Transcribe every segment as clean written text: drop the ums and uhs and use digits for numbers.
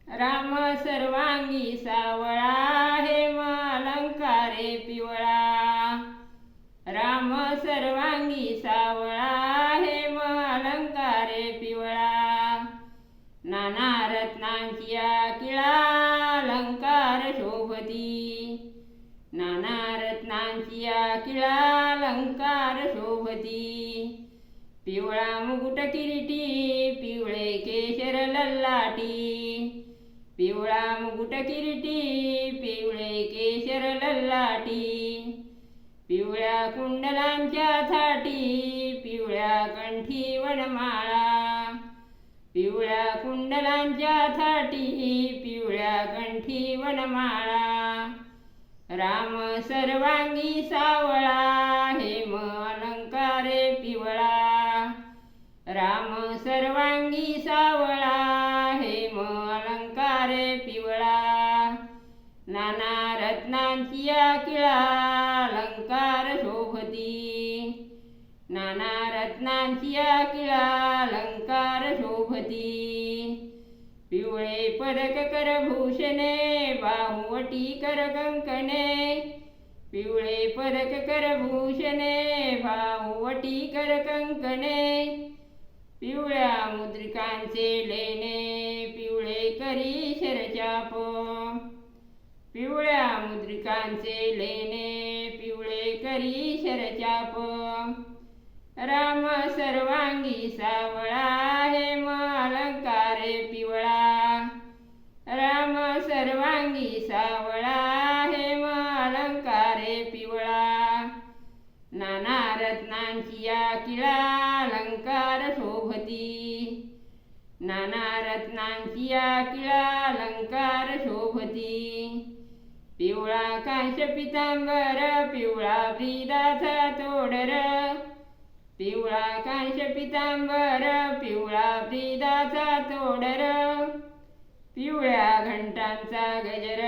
राम सर्वांगी सावळा हेम अलंकारे पिवळा। राम सर्वांगी सावळा हेम अलंकारे पिवळा। नाना रत्नांची किळा अलंकार शोभती। नाना रत्नांची किळा अलंकार शोभती। पिवळा मुकुट किरीटी पिवळे केशर ललाटी। पिवळा मुकुट किरीटी पिवळे केशर ललाटी। पिवळ्या कुंडलांच्या थाटी पिवळ्या कंठी वनमाळा। पिवळ्या कुंडलांच्या थाटी पिवळ्या कंठी वनमाळा। राम सर्वांगी सावळा हेम अलंकारे पिवळा। राम सर्वांगी सावळा हेम अलंकारे पिवळा। नाना रत्नांची किळा अलंकार शोभती। नाना रत्नांची किळा अलंकार शोभती। पिवळे पदक करभूषणे बाहुवटी करकंकणे। पिवळे पदक करभूषणे बाहुवटी करकंकणे। पिवळ्या मुद्रिकांचे लेणे पिवळे करी शरचाप। पिवळ्या मुद्रिकांचे लेणे पिवळे करी शरचाप। राम सर्वांगी सावळा हेम अलंकारे पिवळा। राम सर्वांगी सावळा हेम अलंकारे पिवळा। नाना रत्नांची किळा अलंकार शोभती। नाना रत्नांची किळा अलंकार शोभती। पिवळा कांश पितांबर पिवळा ब्रीदाचा तोडर। पिवळा कांश पितांबर पिवळा ब्रीदाचा तोडर। पिवळ्या घंटांचा गजर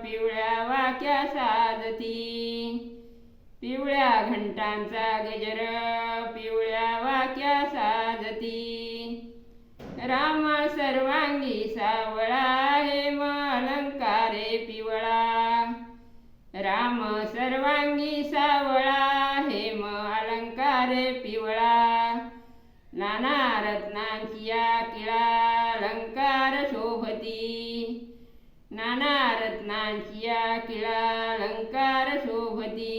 पिवळ्या वाक्या साजती। पिवळ्या घंटांचा गजर पिवळ्या वाक्या साजती। राम सर्वांगी सावळा हेम अलंकारे पिवळा। राम सर्वांगी सावळा हेम अलंकारे पिवळा। नाना रत्नांची किळा अलंकार शोभती। नाना रत्नांची किळा अलंकार शोभती।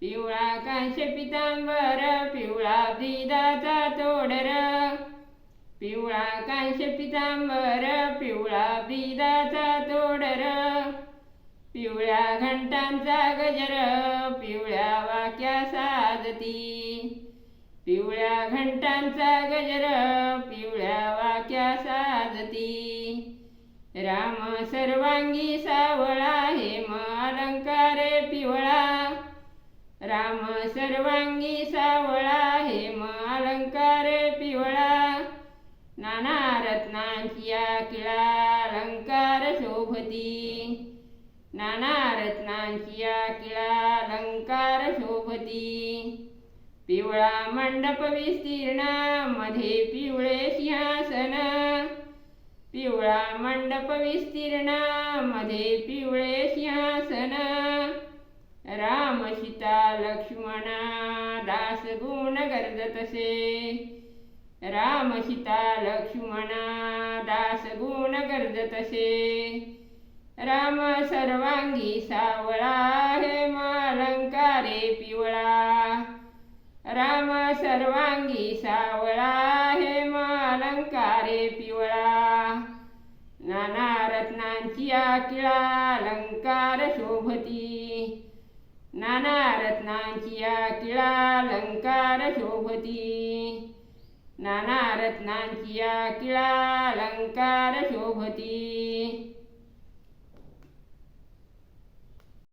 पिवळा कांश पितांबर पिवळा ब्रीदाचा तोडर। पिवळा कांश पितांबर पिवळा ब्रीदाचा तोडर। पिवळ्या घंटांचा गजर पिवळ्या वाक्या साजती। पिवळ्या घंटांचा गजर पिवळ्या वाक्या साजती। राम सर्वांगी सावळा हेम अलंकारे पिवळा। राम सर्वांगी सावळा हेम अलंकारे पिवळा। नाना रत्नांची किळा अलंकार शोभती। नाना रत्नांची किळा अलंकार शोभती। पिवळा मंडप विस्तीर्ण मध्ये पिवळे सिंहासन। पिवळा मंडप विस्तीर्ण मध्ये पिवळे सिंहासन। राम सीता लक्ष्मण दास गुण गरजतसे। राम सीता लक्ष्मण दास गुण गरजतसे। राम सर्वांगी सावळा हेम अलंकारे पिवळा। राम सर्वांगी सावळा हेम अलंकारे पिवळा। नाना रत्नांची किळा अलंकार शोभती। नाना रत्नांची किळा अलंकार शोभती। नाना रत्नांची किळा अलंकार शोभती।